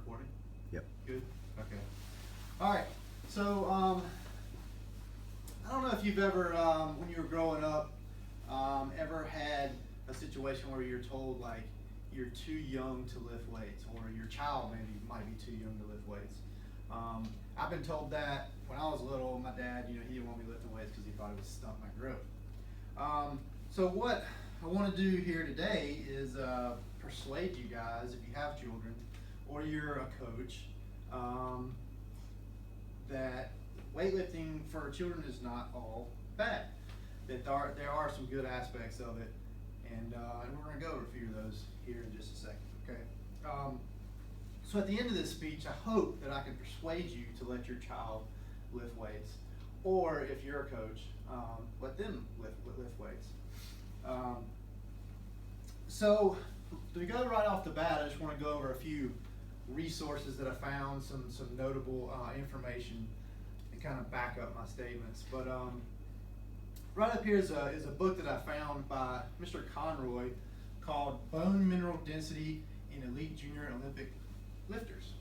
recording? Yep. Good? Okay. All right. So, I don't know if you've ever, when you were growing up, ever had a situation where you're told, like, you're too young to lift weights, or your child maybe might be too young to lift weights. I've been told that when I was little. My dad, he didn't want me lifting weights because he thought it would stunt my growth. So what I want to do here today is persuade you guys, if you have children, or you're a coach, that weightlifting for children is not all bad. That there are some good aspects of it, and we're going to go over a few of those here in just a second. Okay. So at the end of this speech, I hope that I can persuade you to let your child lift weights, or if you're a coach, let them lift weights. So to go right off the bat, I just want to go over a few resources that I found, some notable information, and kind of back up my statements. But right up here is a book that I found by Mr. Conroy called Bone Mineral Density in Elite Junior Olympic Weightlifters.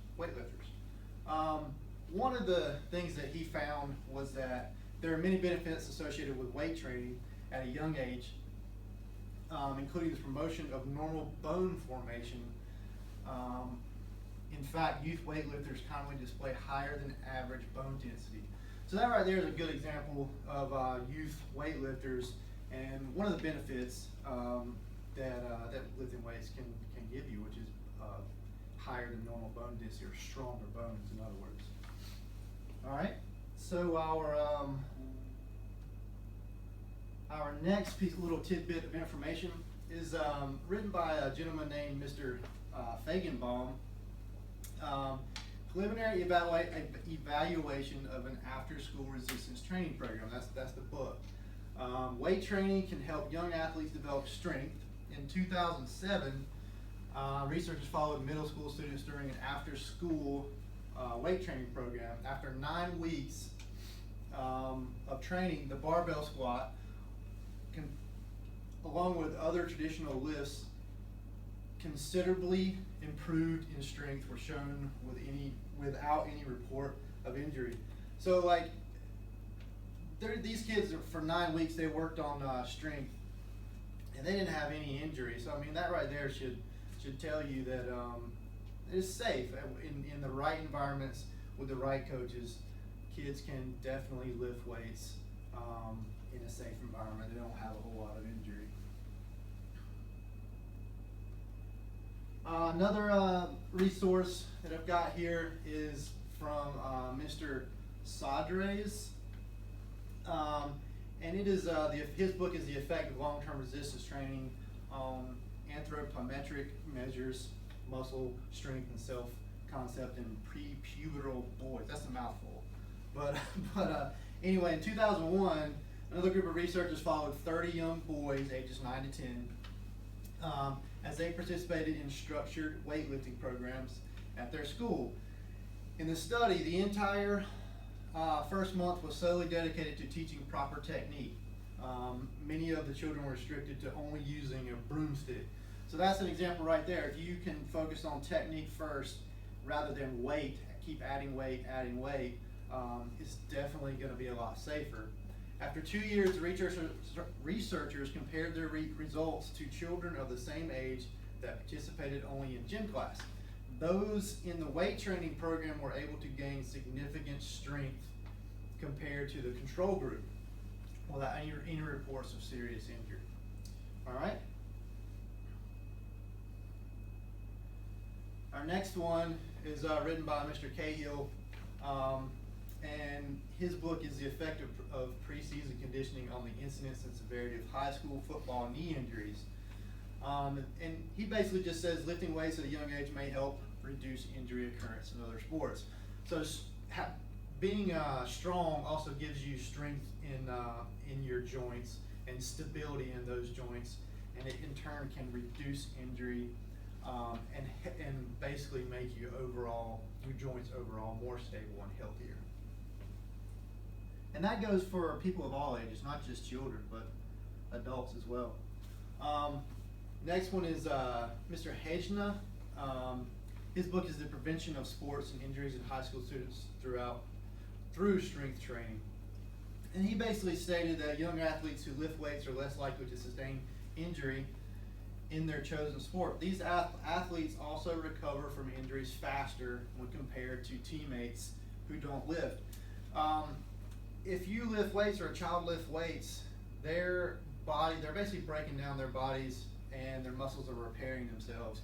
One of the things that he found was that there are many benefits associated with weight training at a young age, including the promotion of normal bone formation. In fact, youth weightlifters commonly display higher than average bone density. So that right there is a good example of youth weightlifters, and one of the benefits that lifting weights can give you, which is higher than normal bone density, or stronger bones, in other words. All right. So our next little tidbit of information is written by a gentleman named Mr. Fagenbaum. Preliminary evaluation of an after-school resistance training program. That's the book. Weight training can help young athletes develop strength. In 2007, researchers followed middle school students during an after-school weight training program. After 9 weeks of training, the barbell squat, along with other traditional lifts, considerably improved in strength, were shown without any report of injury. So, like, these kids, for 9 weeks, they worked on strength, and they didn't have any injury. So, I mean, that right there should tell you that it's safe in the right environments with the right coaches. Kids can definitely lift weights in a safe environment. They don't have a whole lot of injury. Another resource that I've got here is from Mr. Sadres, and it is his book is The Effect of Long-Term Resistance Training on Anthropometric Measures, Muscle Strength and Self-Concept in Prepubertal Boys. That's a mouthful. But anyway, in 2001, another group of researchers followed 30 young boys, ages 9 to 10, as they participated in structured weightlifting programs at their school. In the study, the entire first month was solely dedicated to teaching proper technique. Many of the children were restricted to only using a broomstick. So that's an example right there. If you can focus on technique first rather than weight, keep adding weight, it's definitely going to be a lot safer. After 2 years, researchers compared their results to children of the same age that participated only in gym class. Those in the weight training program were able to gain significant strength compared to the control group, without any reports of serious injury. All right. Our next one is written by Mr. Cahill, and his book is The Effect of Preseason Conditioning on the Incidence and Severity of High School Football Knee Injuries. And he basically just says lifting weights at a young age may help reduce injury occurrence in other sports. So being strong also gives you strength in your joints and stability in those joints, and it in turn can reduce injury and basically make your joints overall more stable and healthier. And that goes for people of all ages, not just children, but adults as well. Next one is Mr. Hejna. His book is The Prevention of Sports and Injuries in High School Students through Strength Training. And he basically stated that young athletes who lift weights are less likely to sustain injury in their chosen sport. These athletes also recover from injuries faster when compared to teammates who don't lift. If you lift weights or a child lifts weights, they're basically breaking down their bodies and their muscles are repairing themselves.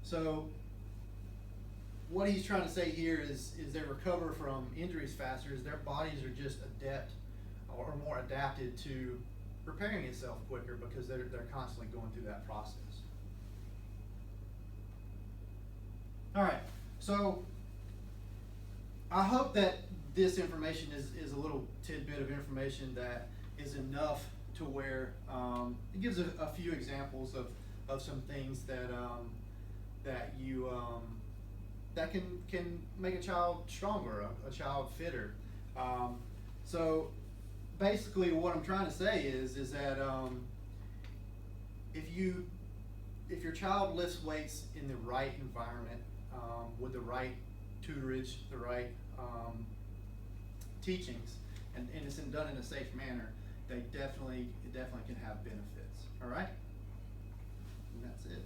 So what he's trying to say here is they recover from injuries faster, is their bodies are just more adapted to repairing itself quicker because they're constantly going through that process. All right, so I hope that this information is a little tidbit of information that is enough to where it gives a few examples of some things that can make a child stronger, a child fitter. So basically what I'm trying to say is that if your child lifts weights in the right environment, with the right tutorage, the right teachings, and it's done in a safe manner, it definitely can have benefits. All right? And that's it.